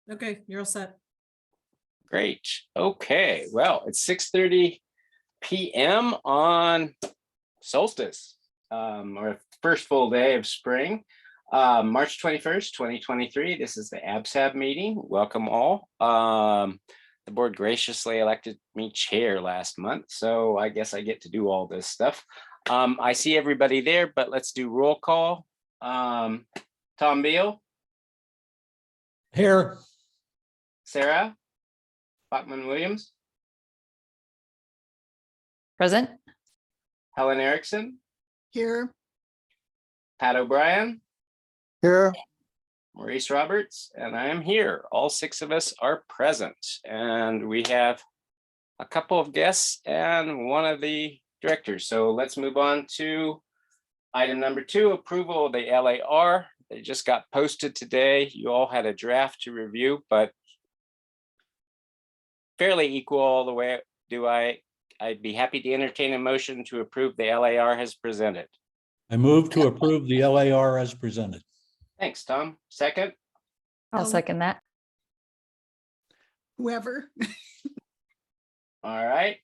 Okay, you're all set. Great. Okay, well, it's 6:30 p.m. on solstice, or first full day of spring, March 21st, 2023. This is the ABSAB meeting. Welcome all. The board graciously elected me chair last month, so I guess I get to do all this stuff. I see everybody there, but let's do roll call. Tom Beal. Here. Sarah Bachman Williams. Present. Helen Erickson. Here. Pat O'Brien. Here. Maurice Roberts, and I am here. All six of us are present, and we have a couple of guests and one of the directors. So let's move on to item number 2, approval of the LAR. They just got posted today. You all had a draft to review, but fairly equal all the way. I'd be happy to entertain a motion to approve the LAR as presented. I move to approve the LAR as presented. Thanks, Tom. Second. I'll second that. Whoever. All right.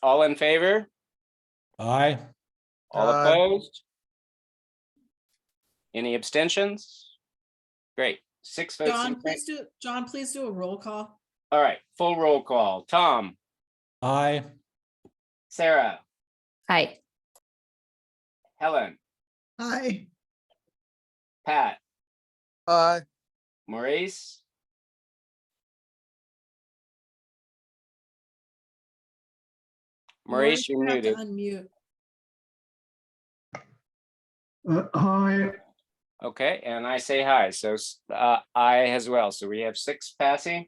All in favor? Aye. All opposed? Any abstentions? Great. 6 votes. John, please do a roll call. All right, full roll call. Tom. Aye. Sarah. Aye. Helen. Aye. Pat. Aye. Maurice. Maurice, you're you have to muted. Unmute. Aye. Okay, and I say hi, so I as well. So we have 6 passing.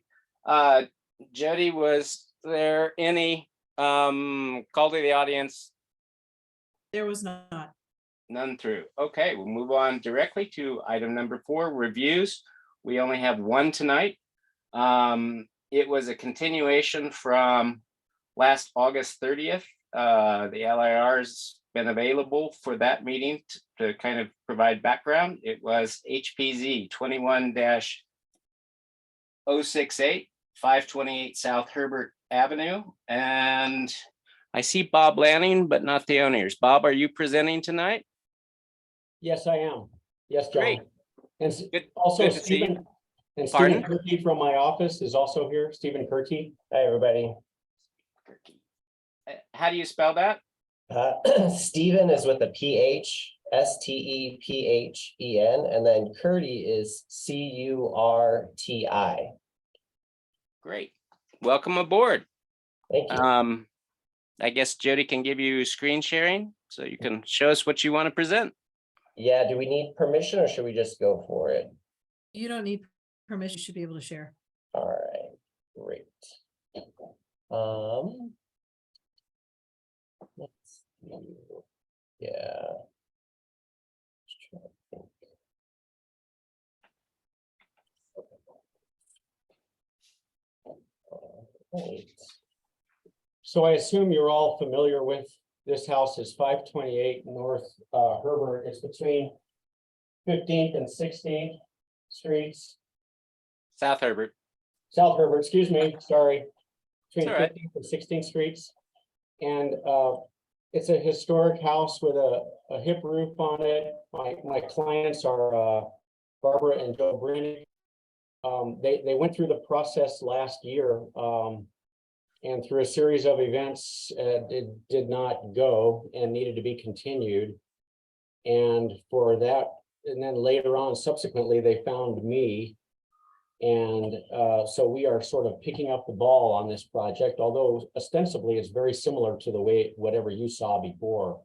Jody, was there any call to the audience? There was not. None through. Okay, we'll move on directly to item number 4, reviews. We only have one tonight. It was a continuation from last August 30th. The LIR has been available for that meeting to kind of provide background. It was HPZ 21-068, 528 South Herbert Avenue. And I see Bob Lanning, but not the owners. Bob, are you presenting tonight? Yes, I am. Yes, John. Great. And Good. also Good to see you. Stephen, and Pardon? Stephen Kirky from my office is also here. Stephen Kirky. Hi, everybody. How do you spell that? Stephen is with a PH, STEPHEN, and then Curti is CURTI. Great. Welcome aboard. Thank you. I guess Jody can give you screen sharing so you can show us what you want to present. Yeah, do we need permission or should we just go for it? You don't need permission. You should be able to share. All right, great. Let's see. Yeah. Just trying to think. All right. So I assume you're all familiar with this house is 528 North Herbert. It's between 15th and 16th Streets. South Herbert. South Herbert, excuse me, sorry. Between It's all right. 15th and 16th Streets. And it's a historic house with a hip roof on it. My clients are Barbara and Joe Brennan. They went through the process last year, and through a series of events, it did not go and needed to be continued. And for that, and then later on, subsequently, they found me. And so we are sort of picking up the ball on this project, although ostensibly it's very similar to the way whatever you saw before.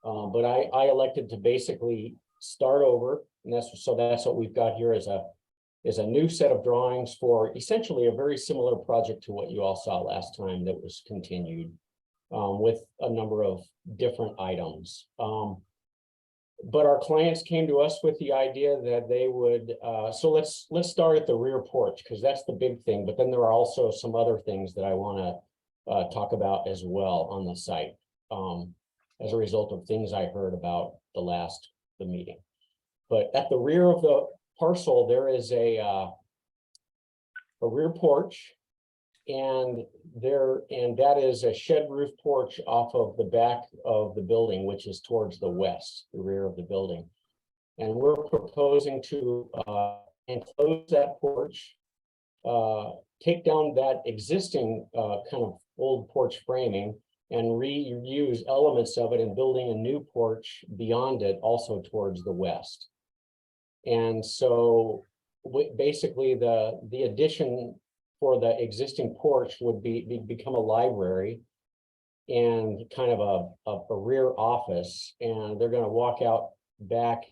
But I elected to basically start over, and that's what we've got here is a new set of drawings for essentially a very similar project to what you all saw last time that was continued with a number of different items. But our clients came to us with the idea that they would, so let's start at the rear porch, because that's the big thing. But then there are also some other things that I want to talk about as well on the site as a result of things I heard about the meeting. But at the rear of the parcel, there is a rear porch. And that is a shed roof porch off of the back of the building, which is towards the west, the rear of the building. And we're proposing to enclose that porch, take down that existing kind of old porch framing and reuse elements of it and building a new porch beyond it, also towards the west. And so basically the addition for the existing porch would become a library and kind of a rear office. And they're going to walk out back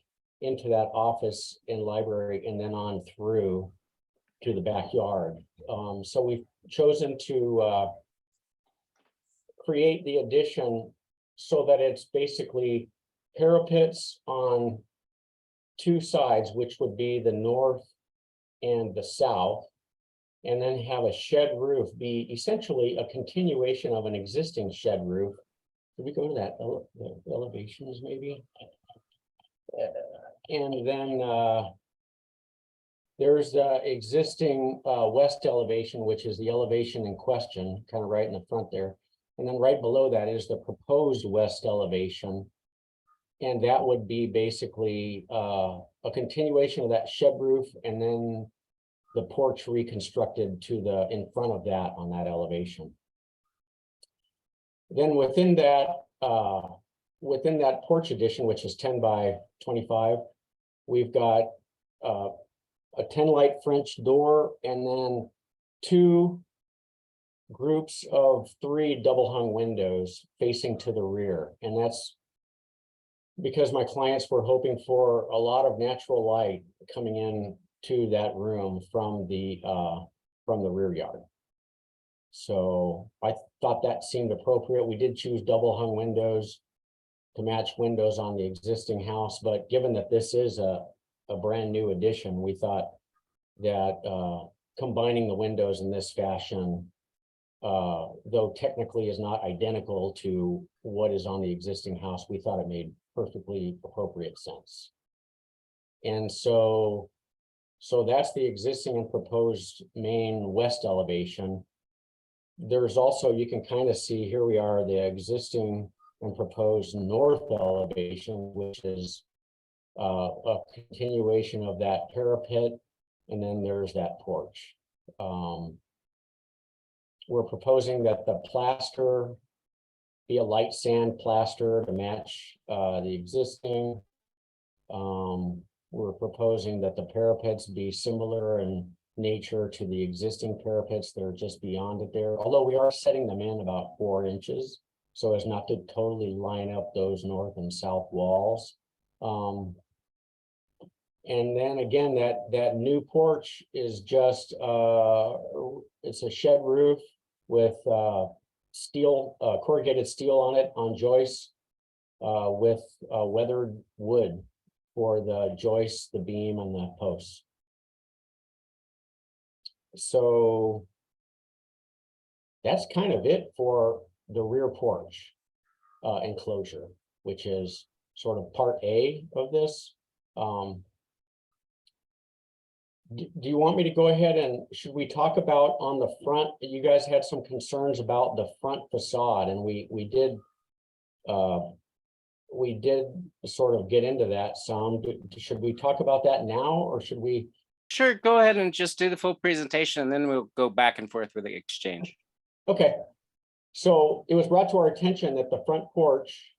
into that office and library and then on through to the backyard. So we've chosen to create the addition so that it's basically parapets on two sides, which would be the north and the south, and then have a shed roof be essentially a continuation of an existing shed roof. Did we go to that the elevations maybe? And then there's the existing west elevation, which is the elevation in question, kind of right in the front there. And then right below that is the proposed west elevation. And that would be basically a continuation of that shed roof and then the porch reconstructed to the in front of that on that elevation. Then within that porch addition, which is 10 by 25, we've got a 10 light French door and then two groups of 3 double hung windows facing to the rear. And that's because my clients were hoping for a lot of natural light coming in to that room from the rear yard. So I thought that seemed appropriate. We did choose double hung windows to match windows on the existing house, but given that this is a brand new addition, we thought that combining the windows in this fashion, though technically is not identical to what is on the existing house, we thought it made perfectly appropriate sense. And so that's the existing and proposed main west elevation. There's also, you can kind of see here we are, the existing and proposed north elevation, which is a continuation of that parapet. And then there's that porch. We're proposing that the plaster be a light sand plaster to match the existing. We're proposing that the parapets be similar in nature to the existing parapets that are just beyond it there, although we are setting them in about 4 inches so as not to totally line up those north and south walls. And then again, that new porch is just it's a shed roof with steel, corrugated steel on it, on joists, with weathered wood for the joists, the beam, and the posts. So that's kind of it for the rear porch enclosure, which is sort of part A of this. Do you want me to go ahead and should we talk about on the front? You guys had some concerns about the front facade, and we did sort of get into that some. Should we talk about that now, or should we? Sure, go ahead and just do the full presentation and then we'll go back and forth with the exchange. Okay, so it was brought to our attention that the front porch,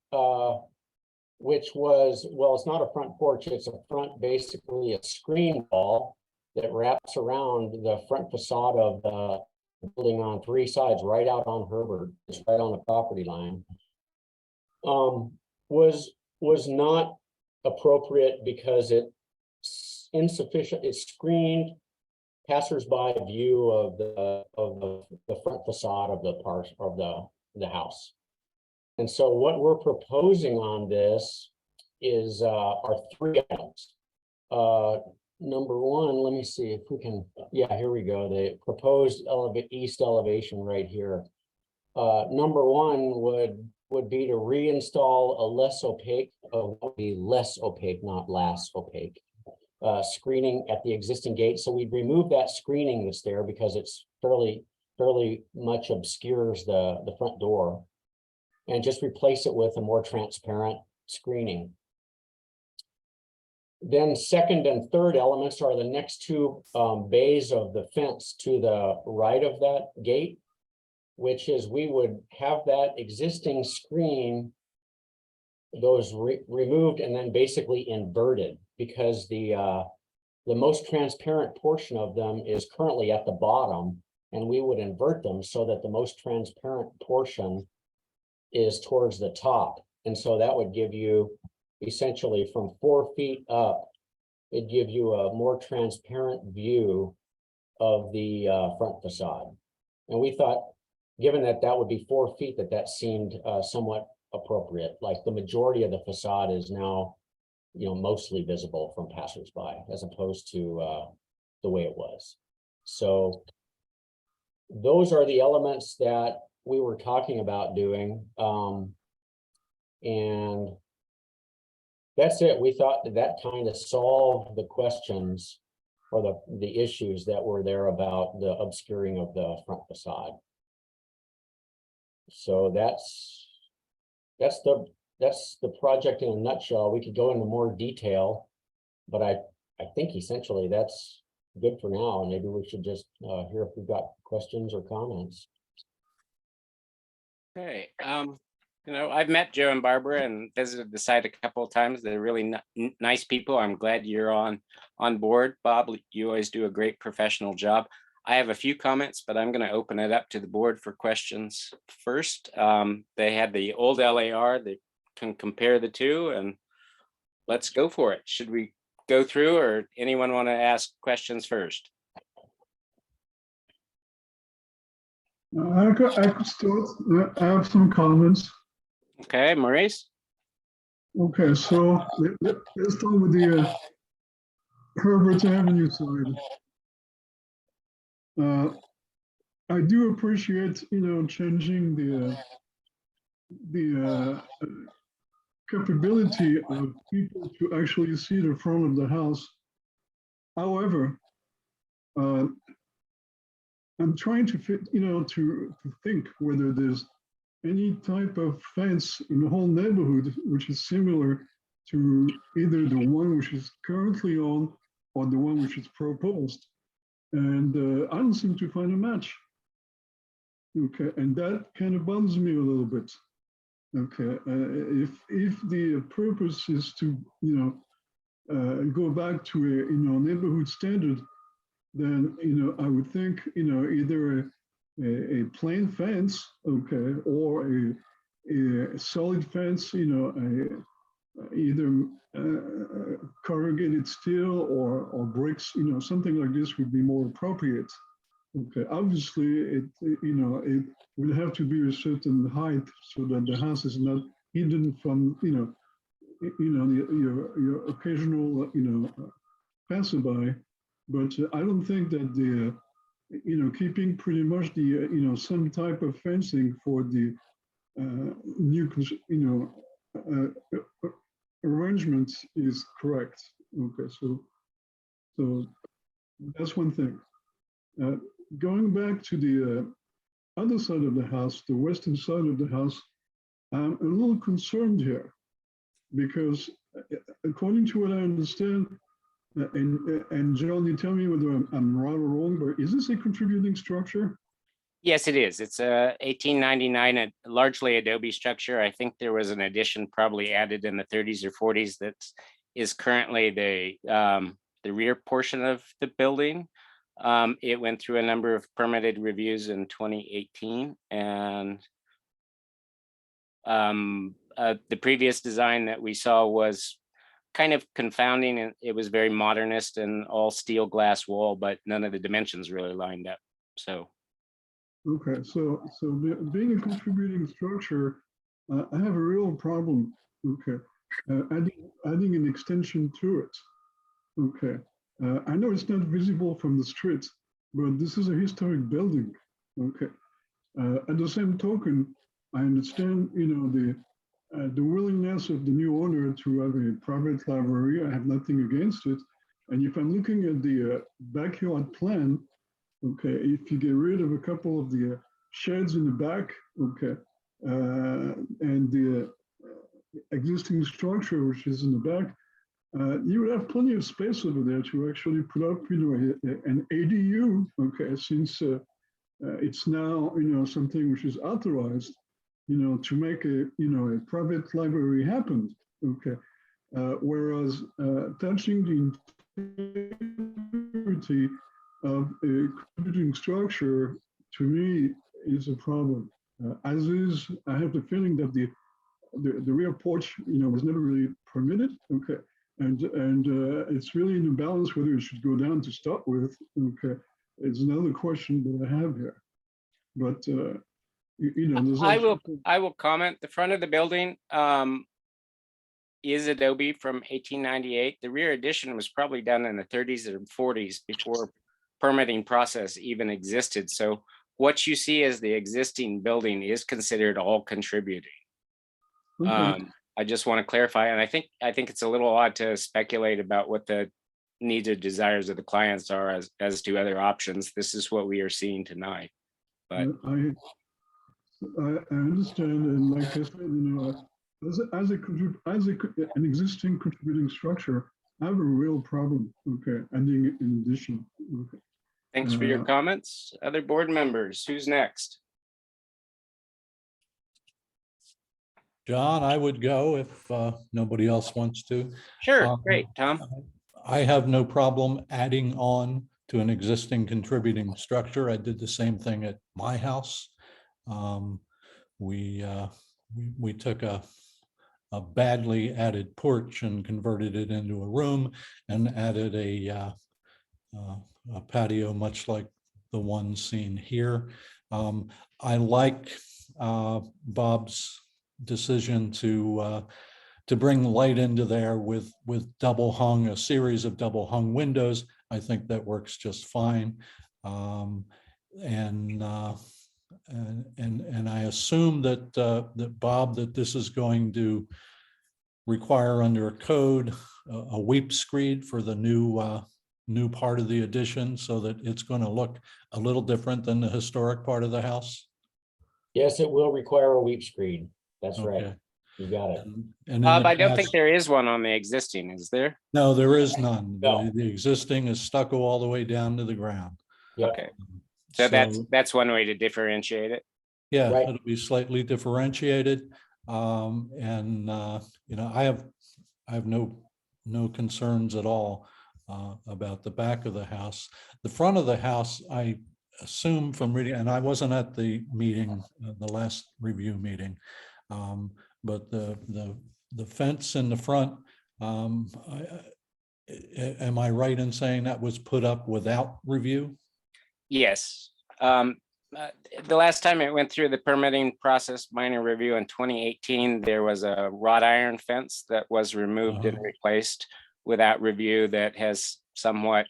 which was, well, it's not a front porch, it's a front, basically a screen wall that wraps around the front facade of the building on 3 sides, right out on Herbert, it's right on the property line, was not appropriate because it's insufficient. It screened passersby view of the front facade of the house. And so what we're proposing on this is are 3 items. Number 1, let me see if we can, yeah, here we go. The proposed east elevation right here. Number 1 would be to reinstall a less opaque, not less opaque, screening at the existing gate. So we'd remove that screening that's there because it's fairly much obscures the front door, and just replace it with a more transparent screening. Then second and third elements are the next two bays of the fence to the right of that gate, which is we would have that existing screen, those removed and then basically inverted, because the most transparent portion of them is currently at the bottom, and we would invert them so that the most transparent portion is towards the top. And so that would give you essentially from 4 feet up, it'd give you a more transparent view of the front facade. And we thought, given that that would be 4 feet, that seemed somewhat appropriate. Like the majority of the facade is now, mostly visible from passersby, as opposed to the way it was. So those are the elements that we were talking about doing. And that's it. We thought that kind of solved the questions or the issues that were there about the obscuring of the front facade. So that's the project in a nutshell. We could go into more detail, but I think essentially that's good for now. And maybe we should just hear if we've got questions or comments. Okay, I've met Joe and Barbara and visited the site a couple of times. They're really nice people. I'm glad you're on board. Bob, you always do a great professional job. I have a few comments, but I'm going to open it up to the board for questions first. They had the old LAR. They can compare the two, and let's go for it. Should we go through, or anyone want to ask questions first? I could start. I have some comments. Okay, Maurice. Okay, so let's start with the Herbert Avenue side. I do appreciate, changing the capability of people to actually see the front of the house. However, I'm trying to fit, to think whether there's any type of fence in the whole neighborhood which is similar to either the one which is currently on or the one which is proposed. And I don't seem to find a match. Okay, and that kind of bothers me a little bit. Okay, if the purpose is to, go back to a, neighborhood standard, then, I would think, either a plain fence, okay, or a solid fence, either corrugated steel or bricks, something like this would be more appropriate. Okay, obviously it will have to be a certain height so that the house is not hidden from, your occasional, passerby. But I don't think that the, keeping pretty much the, some type of fencing for the new, arrangements is correct. Okay, so that's one thing. Going back to the other side of the house, the western side of the house, I'm a little concerned here because according to what I understand, and John, you tell me whether I'm right or wrong, but is this a contributing structure? Yes, it is. It's a 1899, largely adobe structure. I think there was an addition probably added in the 30s or 40s that is currently the rear portion of the building. It went through a number of permitted reviews in 2018, and the previous design that we saw was kind of confounding, and it was very modernist and all steel glass wall, but none of the dimensions really lined up. So. Okay, so being a contributing structure, I have a real problem. Okay, adding an extension to it. Okay, I know it's not visible from the street, but this is a historic building. Okay, at the same token, I understand, the willingness of the new owner to have a private library. I have nothing against it, And if I'm looking at the backyard plan, okay, if you get rid of a couple of the sheds in the back, okay, and the existing structure which is in the back, you would have plenty of space over there to actually put up, an ADU, okay, since it's now, something which is authorized, to make a private library happen, okay. Whereas touching the integrity of a computing structure, to me, is a problem. As is, I have the feeling that the rear porch, was never really permitted, okay. And it's really in the balance whether it should go down to start with, okay. It's another question that I have here. But, there's I also. will comment. The front of the building is adobe from 1898. The rear addition was probably done in the 30s or 40s before permitting process even existed. So what you see as the existing building is considered all contributing. Okay. I just want to clarify, and I think it's a little odd to speculate about what the needs or desires of the clients are as to other options. This is what we are seeing tonight. But I understand, and like I said, as an existing contributing structure, I have a real problem. Okay, adding in addition. Okay. thanks for your comments. Other board members, who's next? John, I would go if nobody else wants to. Sure, great, Tom. I have no problem adding on to an existing contributing structure. I did the same thing at my house. We took a badly added porch and converted it into a room and added a patio, much like the one seen here. I like Bob's decision to bring light into there with a series of double hung windows. I think that works just fine. And I assume that Bob, that this is going to require under a code a weep screed for the new part of the addition, so that it's going to look a little different than the historic part of the house. Yes, it will require a weep screen. That's right. Okay. You got it. And in Bob, the I don't think past- there is one on the existing, is there? No, there is none. No. The existing is stucco all the way down to the ground. Yep. Okay, so that's one way to differentiate it. Yeah, Right. it'll be slightly differentiated. I have no concerns at all about the back of the house. The front of the house, I assume from reading, and I wasn't at the meeting, the last review meeting, but the fence in the front, am I right in saying that was put up without review? Yes. The last time it went through the permitting process, minor review in 2018, there was a wrought iron fence that was removed and replaced without review that has somewhat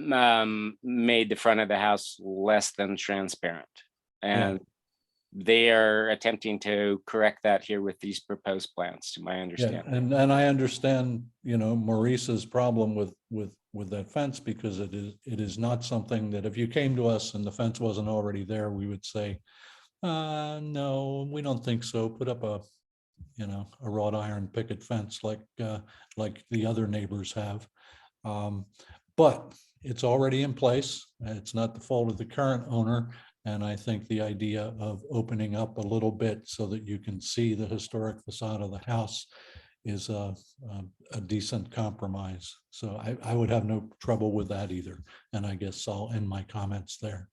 made the front of the house less than transparent. And they are attempting to correct that here with these proposed plans, to my Yeah, understanding. and I understand, Maurice's problem with that fence, because it is not something that if you came to us and the fence wasn't already there, we would say, no, we don't think so. Put up a wrought iron picket fence like the other neighbors have. But it's already in place. It's not the fault of the current owner. And I think the idea of opening up a little bit so that you can see the historic facade of the house is a decent compromise. So I would have no trouble with that either. And I guess I'll end my comments there.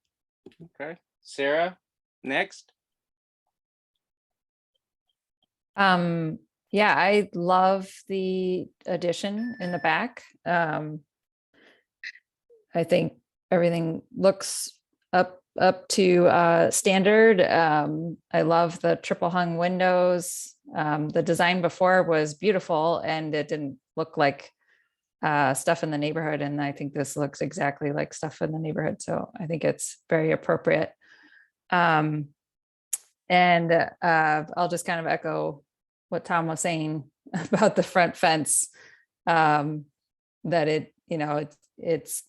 Okay, Sarah, next. Yeah, I love the addition in the back. I think everything looks up to standard. I love the triple hung windows. The design before was beautiful and it didn't look like stuff in the neighborhood. And I think this looks exactly like stuff in the neighborhood. So I think it's very appropriate. And I'll just kind of echo what Tom was saying about the front fence, that you know, it's,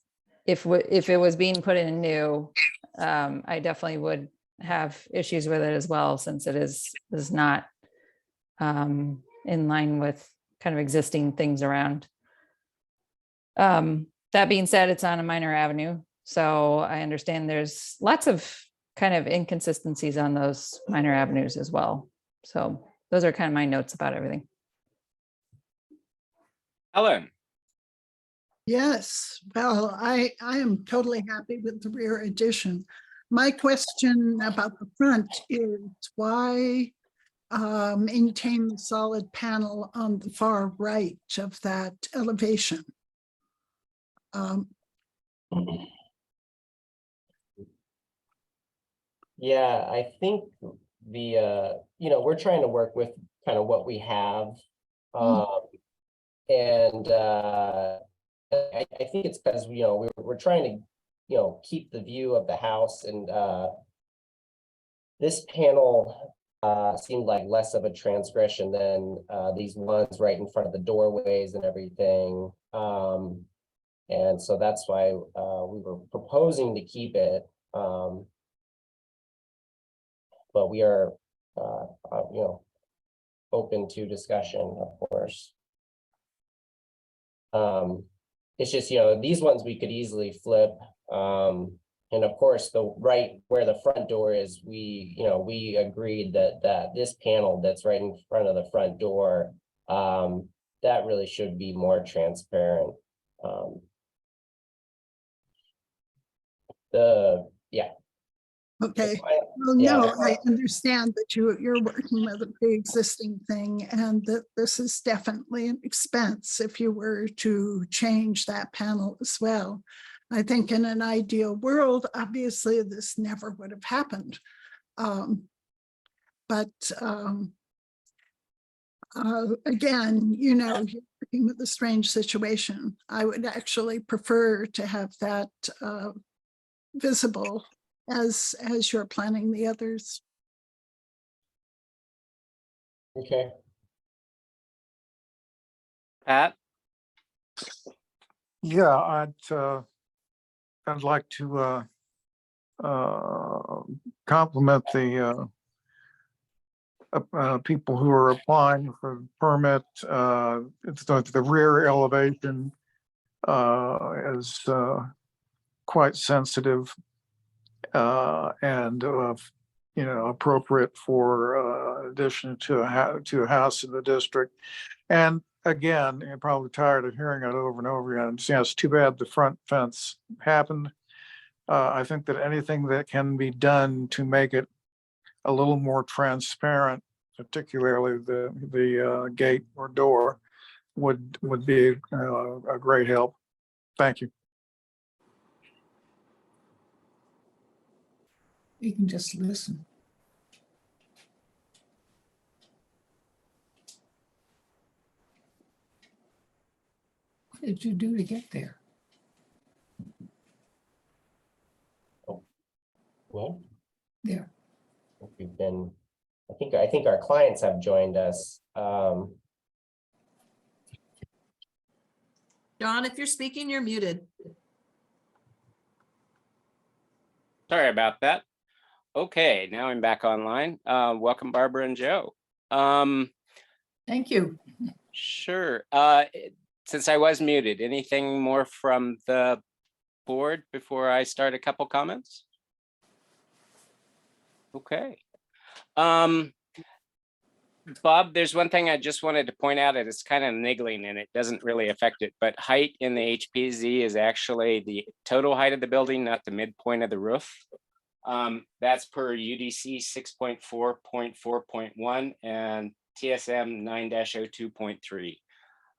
if it was being put in new, I definitely would have issues with it as well, since it is not in line with kind of existing things around. That being said, it's on a minor avenue, so I understand there's lots of kind of inconsistencies on those minor avenues as well. So those are kind of my notes about everything. Ellen, Yes, well, I am totally happy with the rear addition. My question about the front is why maintain the solid panel on the far right of that elevation? Yeah, I think we're trying to work with kind of what we have. And I think it's because, we're trying to, keep the view of the house, and this panel seemed like less of a transgression than these ones right in front of the doorways and everything. And so that's why we were proposing to keep it. But we are, open to discussion, of course. It's just, these ones we could easily flip. And of course, the right where the front door is, we agreed that this panel that's right in front of the front door, that really should be more transparent. Okay, well, no, I understand that you're working with a pre-existing thing and that this is definitely an expense if you were to change that panel as well. I think in an ideal world, obviously this never would have happened. Again, you're working with a strange situation. I would actually prefer to have that visible as you're planning the others. Okay. Pat, Yeah, I'd like to compliment the people who are applying for the permit. It's the rear elevation is quite sensitive and appropriate for addition to a house in the district. And again, you're probably tired of hearing it over and over again. Yeah, it's too bad the front fence happened. I think that anything that can be done to make it a little more transparent, particularly the gate or door, would be a great help. Thank you. You can just listen. What did you do to get there? Well, There. I think our clients have joined us. John, if you're speaking, you're muted. sorry about that. Okay, now I'm back online. Welcome, Barbara and Joe. Thank you. Sure. Since I was muted, anything more from the board before I start a couple comments? Okay. Bob, there's one thing I just wanted to point out, and it's kind of niggling and it doesn't really affect it, but height in the HPZ is actually the total height of the building, not the midpoint of the roof. That's per UDC 6.4.4.1 and TSM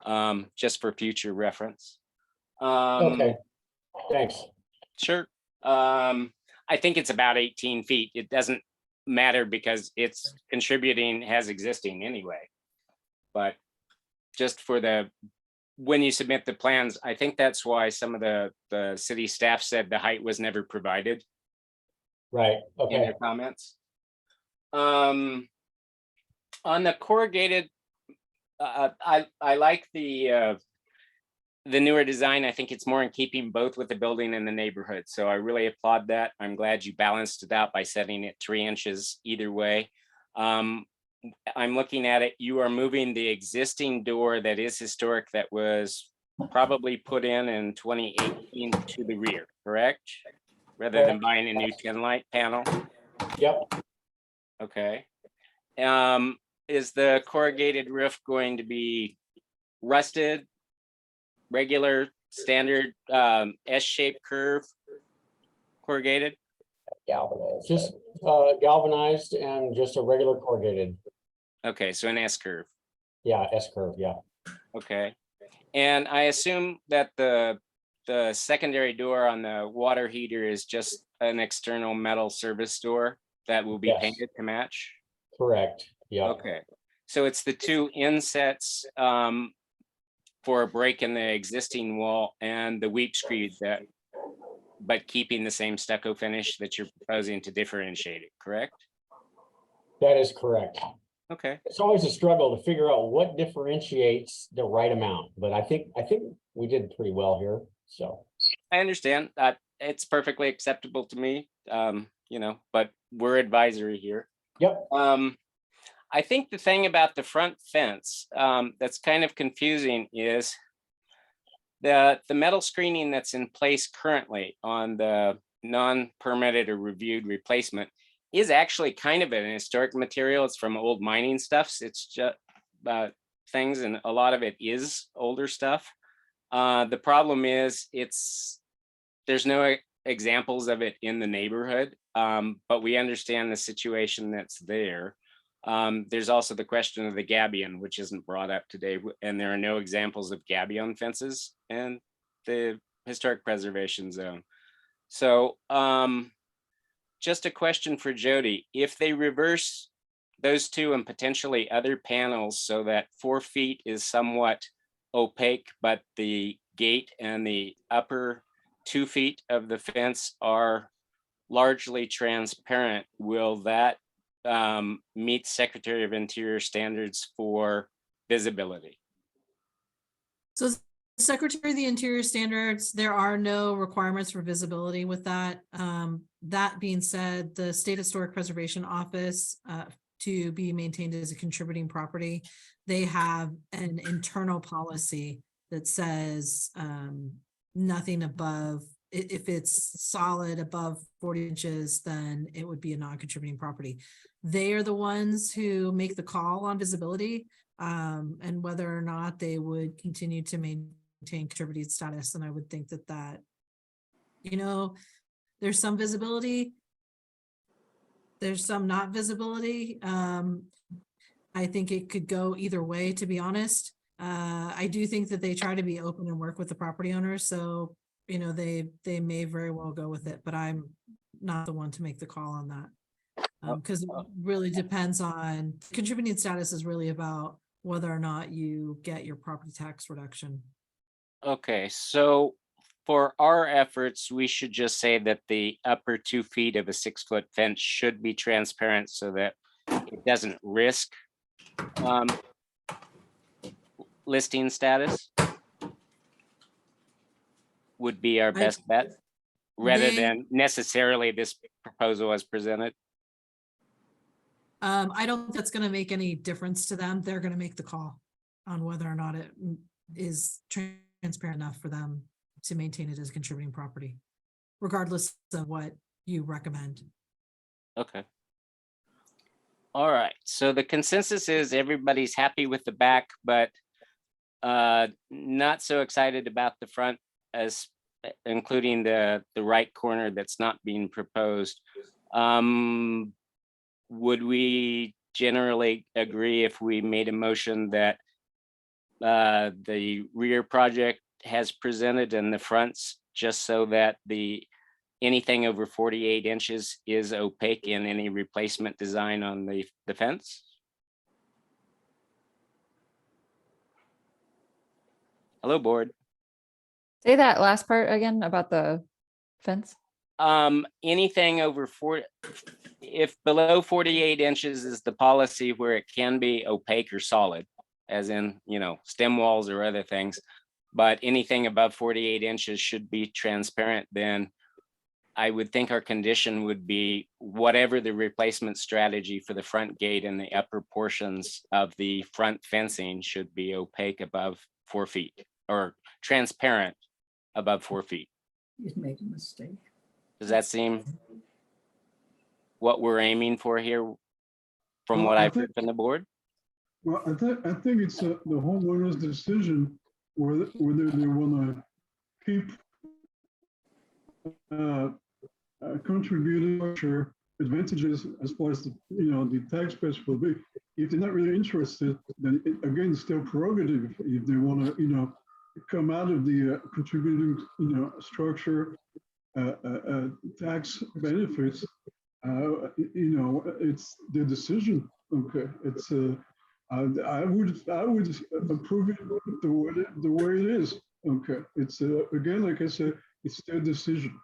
9-02.3, just for future reference. Okay, thanks. Sure. I think it's about 18 feet. It doesn't matter because it's contributing as existing anyway. But just for when you submit the plans, I think that's why some of the city staff said the height was never provided. Right, In okay. their comments. On the corrugated, I like the the newer design, I think it's more in keeping both with the building and the neighborhood. So I really applaud that. I'm glad you balanced it out by setting it 3 inches either way. I'm looking at it. You are moving the existing door that is historic that was probably put in 2018 to the rear, correct? Rather than buying a new 10 light panel. Yep, Okay. Is the corrugated roof going to be rusted, regular, standard, S-shaped curve, corrugated? Galvanized. just galvanized and just a regular corrugated. Okay, so an S curve. Yeah, S-curve, yeah. Okay. And I assume that the secondary door on the water heater is just an external metal service door that will be Yes. painted to match? Correct, yeah. Okay, so it's the 2 insets for a break in the existing wall and the weep screed that, but keeping the same stucco finish that you're proposing to differentiate it, correct? That is correct. Okay, It's always a struggle to figure out what differentiates the right amount, but I think we did pretty well here, so. I understand that. It's perfectly acceptable to me, you know, but we're advisory here. Yep, I think the thing about the front fence that's kind of confusing is the metal screening that's in place currently on the non-permitted or reviewed replacement is actually kind of an historic material. It's from old mining stuffs. It's just things, and a lot of it is older stuff. The problem is there's no examples of it in the neighborhood, but we understand the situation that's there. There's also the question of the gabion, which isn't brought up today, and there are no examples of gabion fences in the historic preservation zone. So just a question for Jody. If they reverse those 2 and potentially other panels so that 4 feet is somewhat opaque, but the gate and the upper 2 feet of the fence are largely transparent, will that meet Secretary of Interior standards for visibility? So Secretary of the Interior standards, there are no requirements for visibility with that. That being said, the State Historic Preservation Office, to be maintained as a contributing property, they have an internal policy that says nothing above, if it's solid above 40 inches, then it would be a non-contributing property. They are the ones who make the call on visibility and whether or not they would continue to maintain contributed status. And I would think that, you know, there's some visibility, there's some not visibility. I think it could go either way, to be honest. I do think that they try to be open and work with the property owners. So, you know, they may very well go with it, but I'm not the one to make the call on that. Because it really depends on, contributing status is really about whether or not you get your property tax reduction. Okay, so for our efforts, we should just say that the upper 2 feet of a 6-foot fence should be transparent so that it doesn't risk listing status would be our best bet, rather than necessarily this proposal as presented. I don't think that's going to make any difference to them. They're going to make the call on whether or not it is transparent enough for them to maintain it as a contributing property, regardless of what you recommend. Okay. All right, so the consensus is everybody's happy with the back, but not so excited about the front, as including the right corner that's not being proposed. Would we generally agree if we made a motion that the rear project has presented and the fronts, just so that anything over 48 inches is opaque in any replacement design on the fence? Hello, board. Say that last part again about the fence. Anything over if below 48 inches is the policy where it can be opaque or solid, as in, you know, stem walls or other things. but anything above 48 inches should be transparent, then I would think our condition would be whatever the replacement strategy for the front gate and the upper portions of the front fencing should be opaque above 4 feet or transparent above 4 feet. You've made a mistake. Does that seem what we're aiming for here from Well, what I I've heard think- from the board? Well, I think it's the homeowner's decision whether they want to keep contributing structure advantages as far as the tax base will be. If they're not really interested, then again, it's their prerogative. If they want to, come out of the contributing, structure tax benefits, it's their decision. Okay, it's I would approve it the way it is. Okay, it's again, like I said, it's their decision.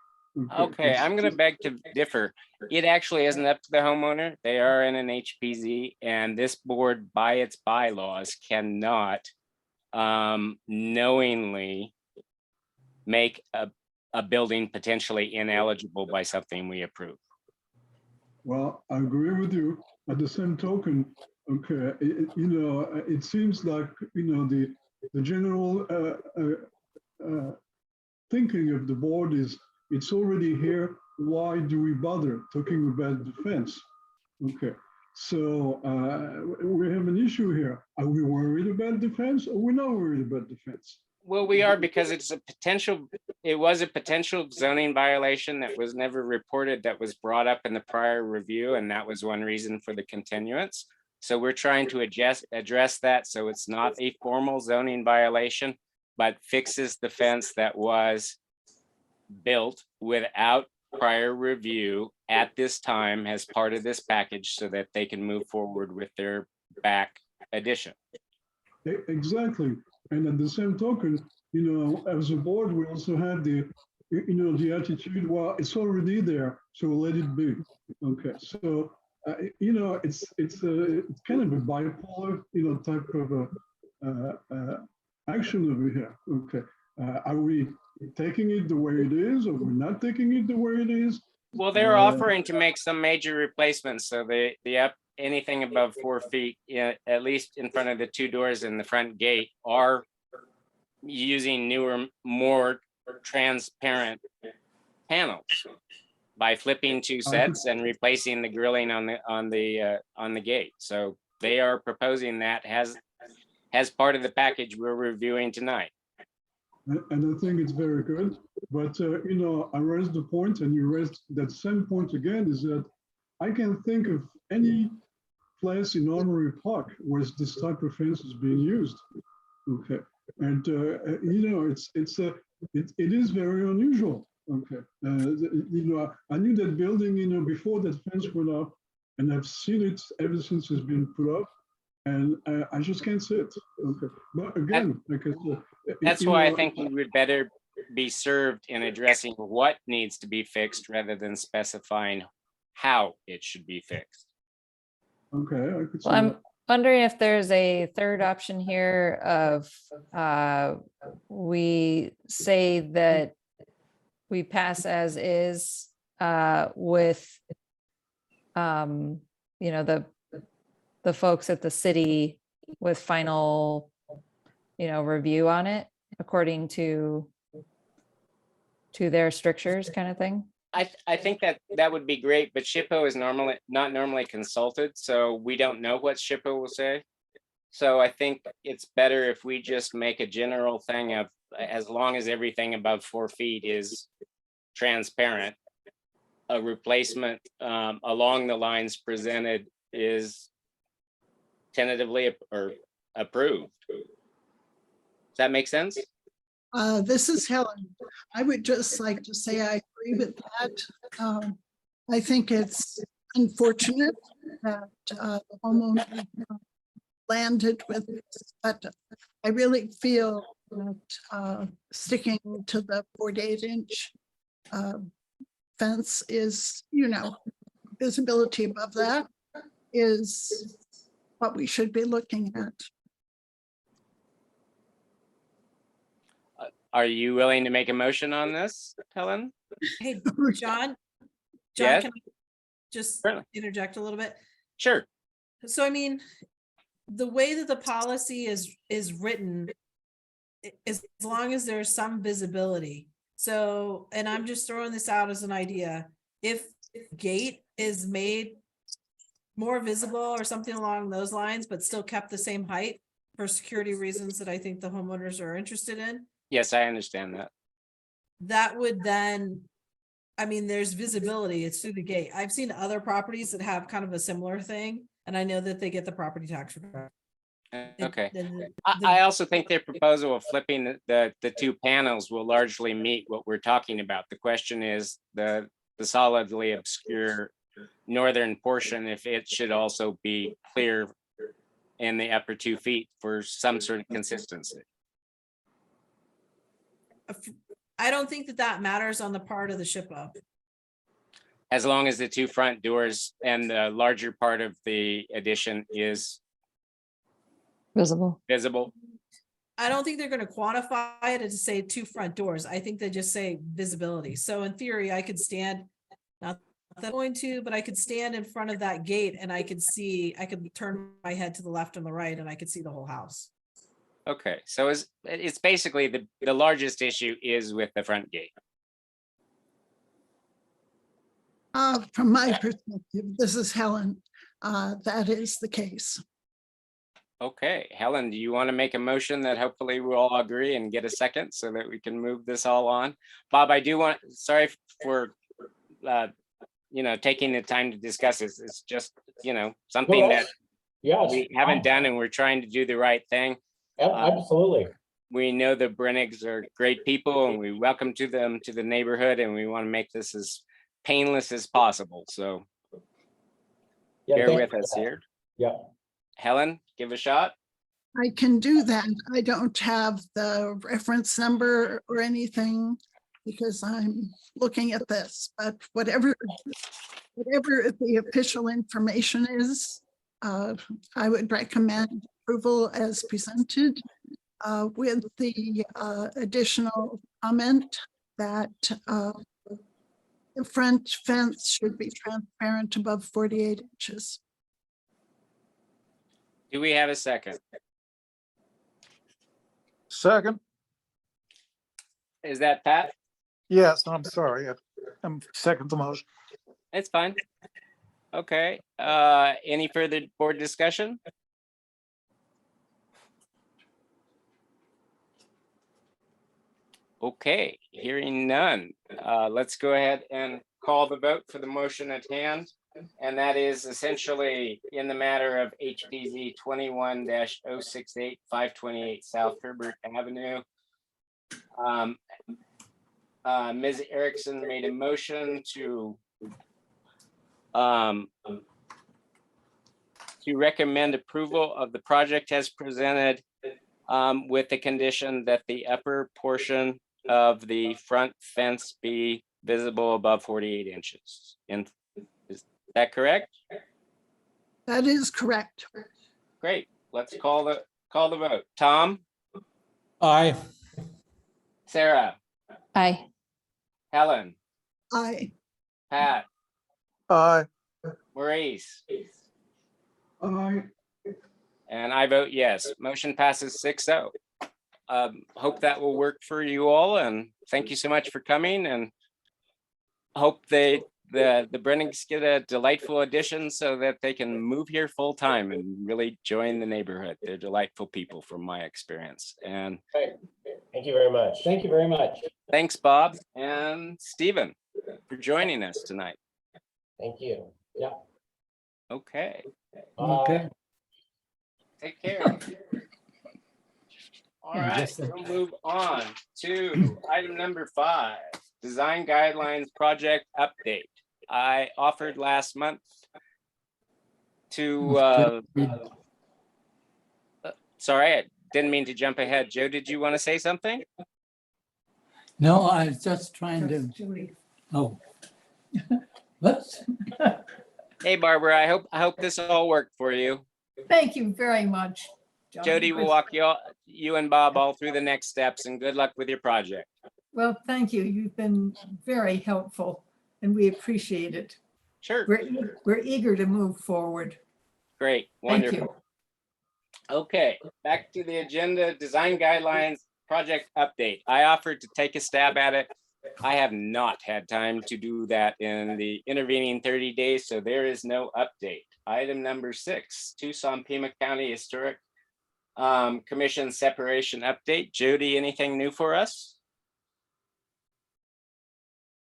Okay, It's I'm gonna just- beg to differ. It actually isn't up to the homeowner. They are in an HPZ, and this board by its bylaws cannot knowingly make a building potentially ineligible by something we approve. Well, I agree with you. At the same token, okay, it seems like, the general thinking of the board is it's already here. Why do we bother talking about defense? Okay, so we have an issue here. Are we worried about defense or we're not worried about defense? Well, we are because it was a potential zoning violation that was never reported, that was brought up in the prior review, and that was one reason for the continuance. So we're trying to address that so it's not a formal zoning violation, but fixes the fence that was built without prior review at this time as part of this package so that they can move forward with their back addition. Exactly. And at the same token, as a board, we also have the attitude, well, it's already there, so let it be. Okay, so it's kind of a bipolar, type of action over here. Okay, are we taking it the way it is, or we're not taking it the way it is? Well, they're offering to make some major replacements, so anything above 4 feet, at least in front of the two doors in the front gate, are using newer, more transparent panels by flipping two sets and replacing the grilling on the gate. So they are proposing that as part of the package we're reviewing tonight. And I think it's very good. But, I raised the point, and you raised that same point again, is that I can think of any place in Armory Park where this type of fence is being used. Okay. And, it is very unusual. Okay. I knew that building, before that fence went up, and I've seen it ever since it's been put up. And I just can't see it. Okay. But again, like I said, That's why I think we would better be served in addressing what needs to be fixed rather than specifying how it should be fixed. Okay, I could see Well, I'm that. wondering if there's a third option here of we say that we pass as is with the folks at the city with final review on it according to their strictures kind of thing. I think that would be great, but SHPO is not normally consulted, so we don't know what SHPO will say. So I think it's better if we just make a general thing of, as long as everything above 4 feet is transparent, a replacement along the lines presented is tentatively or approved. Does that make sense? This is Helen. I would just like to say I agree with that. I think it's unfortunate that the homeowner landed with this, but I really feel that sticking to the 48-inch fence is, visibility above that is what we should be looking at. Are you willing to make a motion on this, Helen? Hey, John? Yes? Can I just Certainly. interject a little bit? Sure. So I mean, the way that the policy is written, as long as there's some visibility. So, and I'm just throwing this out as an idea. If gate is made more visible or something along those lines, but still kept the same height for security reasons that I think the homeowners are interested in, Yes, I understand that. that would then, I mean, there's visibility, it's through the gate. I've seen other properties that have kind of a similar thing, and I know that they get the property tax return. Okay. I also think their proposal of flipping the two panels will largely meet what we're talking about. The question is the solidly obscure northern portion, if it should also be clear in the upper 2 feet for some sort of consistency. I don't think that matters on the part of the SHPO. As long as the two front doors and the larger part of the addition is Visible. visible. I don't think they're going to quantify it to say two front doors. I think they just say visibility. So in theory, I could stand, not that I'm going to, but I could stand in front of that gate and I could see, I could turn my head to the left and the right and I could see the whole house. Okay, so it's basically the largest issue is with the front gate. From my perspective, this is Helen, that is the case. Okay, Helen, do you want to make a motion that hopefully we'll all agree and get a second so that we can move this all on? Bob, I do want, sorry for, taking the time to discuss this. It's just, something that Yeah. we haven't done and we're trying to do the right thing. Absolutely. We know the Brennigs are great people and we welcome them to the neighborhood and we want to make this as painless as possible. So bear with us here. Yeah. Helen, give a shot. I can do that. I don't have the reference number or anything because I'm looking at this, but whatever the official information is, I would recommend approval as presented with the additional comment that the front fence should be transparent above 48 inches. Do we have a second? Second, Is that Pat? yes, I'm sorry. I'm second the motion. It's fine. Okay, any further board discussion? Okay, hearing none. Let's go ahead and call the vote for the motion at hand. And that is essentially in the matter of HPZ 21-068 528 South Herbert Avenue. Ms. Erickson made a motion to recommend approval of the project as presented with the condition that the upper portion of the front fence be visible above 48 inches. And is that correct? That is correct. Great. Let's call the vote. Tom, Aye. Sarah, Aye. Helen, Aye. Pat, Aye. Maurice, I, and I vote yes. Motion passes 6-0. Hope that will work for you all, and thank you so much for coming. And hope the Brennings get a delightful addition so that they can move here full time and really join the neighborhood. They're delightful people from my experience. And Thank you very much. Thank you very much. thanks, Bob and Stephen, for joining us tonight. Thank you. Yeah. Okay, Okay. take care. All right, we'll move on to item number 5, design guidelines project update. I offered last month to, sorry, I didn't mean to jump ahead. Joe, did you want to say something? No, I was just trying to, oh. Whoops. Hey, Barbara, I hope this all worked for you. Thank you very much, John. Jody will walk you and Bob all through the next steps, and good luck with your project. Well, thank you. You've been very helpful and we appreciate it. Sure. We're eager to move forward. Great. Thank Wonderful. you. Okay, back to the agenda, design guidelines, project update. I offered to take a stab at it. I have not had time to do that in the intervening 30 days, so there is no update. Item number 6, Tucson Pima County Historic Commission separation update. Jody, anything new for us?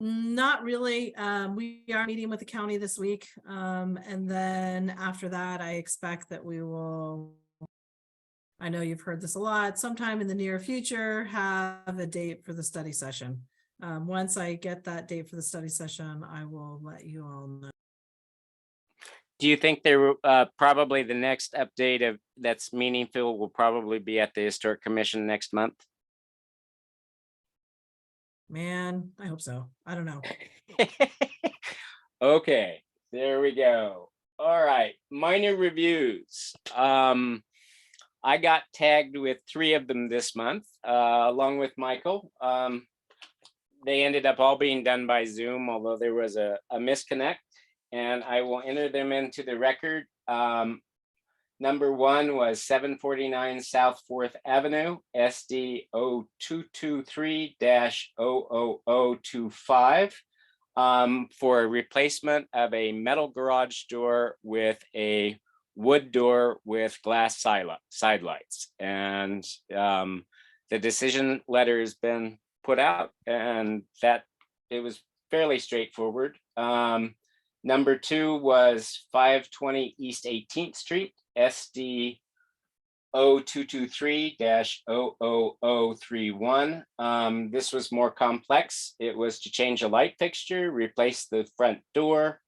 Not really. We are meeting with the county this week. And then after that, I expect that we will, I know you've heard this a lot, sometime in the near future, have a date for the study session. Once I get that date for the study session, I will let you all know. Do you think there probably the next update of that's meaningful will probably be at the Historic Commission next month? Man, I hope so. I don't know. Okay, there we go. All right, minor reviews. I got tagged with 3 of them this month, along with Michael. They ended up all being done by Zoom, although there was a misconnect, and I will enter them into the record. Number 1 was 749 South 4th Avenue, SD 0223-00025, for a replacement of a metal garage door with a wood door with glass side lights. And the decision letter has been put out, and that it was fairly straightforward. Number 2 was 520 East 18th Street, SD 0223-00031. This was more complex. It was to change a light fixture, replace the front door,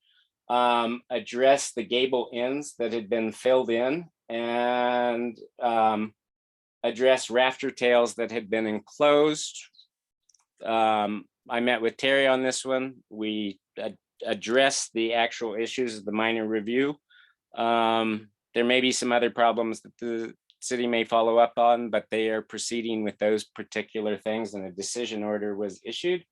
address the gable ends that had been filled in, and address rafter tails that had been enclosed. I met with Terry on this one. We addressed the actual issues of the minor review. There may be some other problems that the city may follow up on, but they are proceeding with those particular things, and a decision order was issued.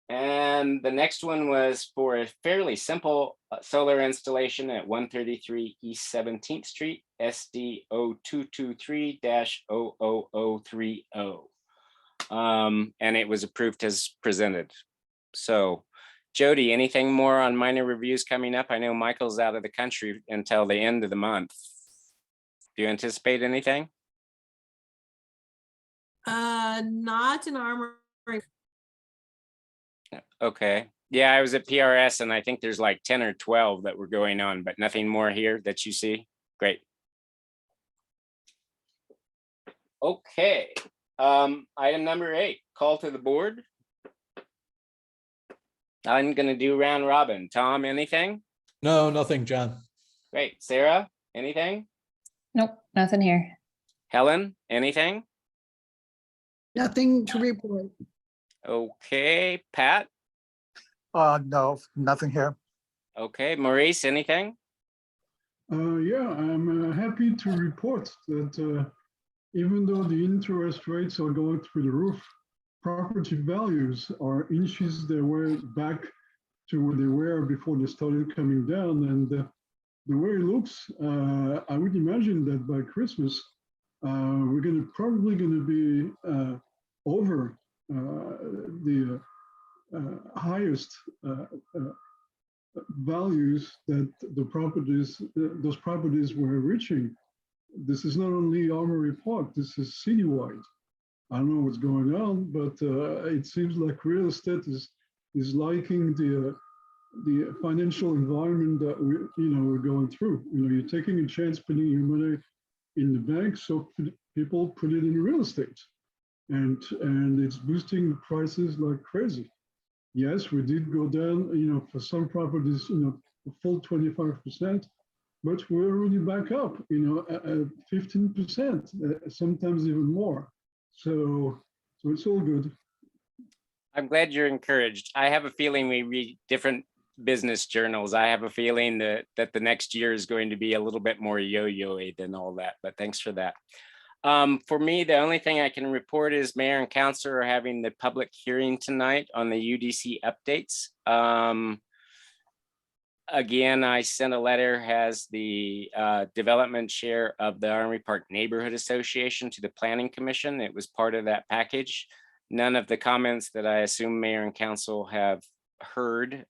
And the next one was for a fairly simple solar installation at 133 East 17th Street, SD 0223-00030. And it was approved as presented. So Jody, anything more on minor reviews coming up? I know Michael's out of the country until the end of the month. Do you anticipate anything? Not in Armory. Okay. Yeah, I was at PRS and I think there's like 10 or 12 that were going on, but nothing more here that you see. Great. Okay. Item number 8, call to the board. I'm gonna do round robin. Tom, anything? No, nothing, John. Great. Sarah, anything? Nope, nothing here. Helen, anything? Nothing to report. Okay. Pat? No, nothing here. Okay. Maurice, anything? Yeah, I'm happy to report that even though the interest rates are going through the roof, property values are inches their way back to where they were before they started coming down. And the way it looks, I would imagine that by Christmas, we're probably going to be over the highest values that those properties were reaching. This is not only Armory Park, this is citywide. I don't know what's going on, but it seems like real estate is liking the financial environment that we're going through. You're taking a chance putting your money in the bank, so people put it in real estate, and it's boosting the prices like crazy. Yes, we did go down, for some properties, a full 25%, but we're already back up, at 15%, sometimes even more. So it's all good. I'm glad you're encouraged. I have a feeling we read different business journals. I have a feeling that the next year is going to be a little bit more yo-yo-y than all that, but thanks for that. For me, the only thing I can report is mayor and council are having the public hearing tonight on the UDC updates. Again, I sent a letter, has the development chair of the Armory Park Neighborhood Association to the Planning Commission. It was part of that package. None of the comments that I assume mayor and council have heard.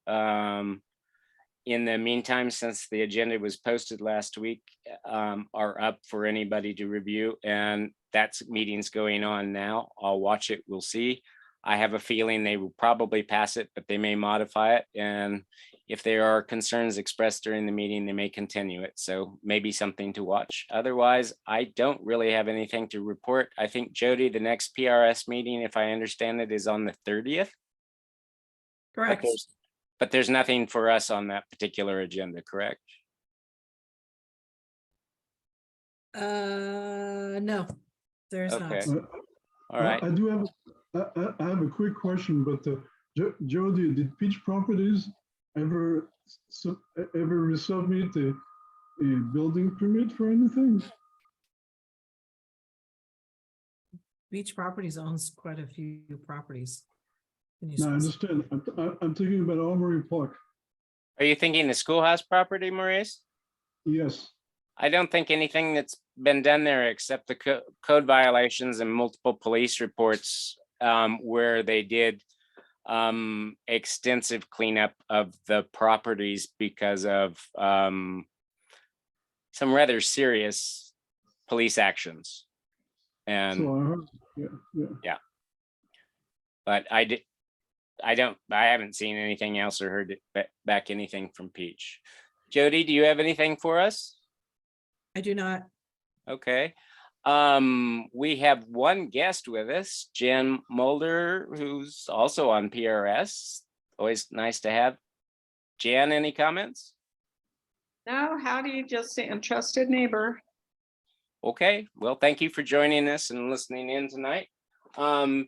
In the meantime, since the agenda was posted last week, are up for anybody to review, and that's meetings going on now. I'll watch it, we'll see. I have a feeling they will probably pass it, but they may modify it. And if there are concerns expressed during the meeting, they may continue it. So maybe something to watch. Otherwise, I don't really have anything to report. I think, Jody, the next PRS meeting, if I understand it, is on the 30th. Correct. But there's nothing for us on that particular agenda, correct? No, there's not. Okay. All right. I do have, I have a quick question, but Jody, did Peach Properties ever resubmit a building permit for anything? Beach Properties owns quite a few properties. Can you No, I specify? understand. I'm thinking about Armory Park. Are you thinking the schoolhouse property, Maurice? Yes. I don't think anything that's been done there except the code violations and multiple police reports where they did extensive cleanup of the properties because of some rather serious police actions. And So I heard, yeah. but I haven't seen anything else or heard back anything from Peach. Jody, do you have anything for us? I do not. Okay. We have one guest with us, Jen Mulder, who's also on PRS. Always nice to have. Jen, any comments? No, howdy, just a trusted neighbor. Okay, well, thank you for joining us and listening in tonight.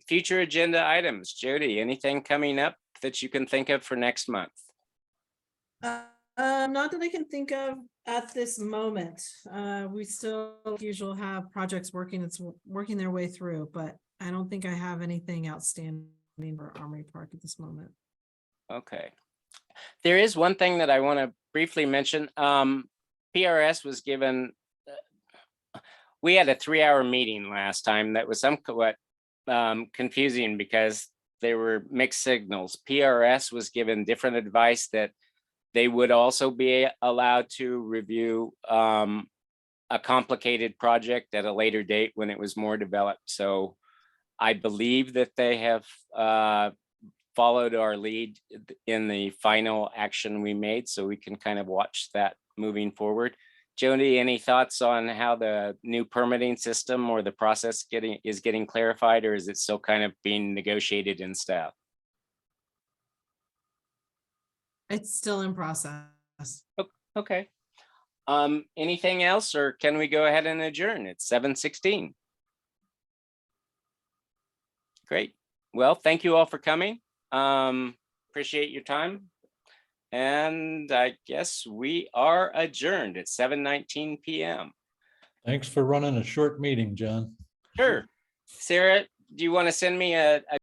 Future agenda items, Jody, anything coming up that you can think of for next month? Not that I can think of at this moment. We still usually have projects working their way through, but I don't think I have anything outstanding for Armory Park at this moment. Okay. There is one thing that I want to briefly mention. PRS was given, we had a 3-hour meeting last time that was somewhat confusing because there were mixed signals. PRS was given different advice that they would also be allowed to review a complicated project at a later date when it was more developed. So I believe that they have followed our lead in the final action we made, so we can kind of watch that moving forward. Jody, any thoughts on how the new permitting system or the process is getting clarified, or is it still kind of being negotiated in staff? It's still in process. Okay. Anything else, or can we go ahead and adjourn? It's 7:16. Great. Well, thank you all for coming. Appreciate your time. And I guess we are adjourned at 7:19 p.m. Thanks for running a short meeting, John. Sure. Sarah, do you want to send me a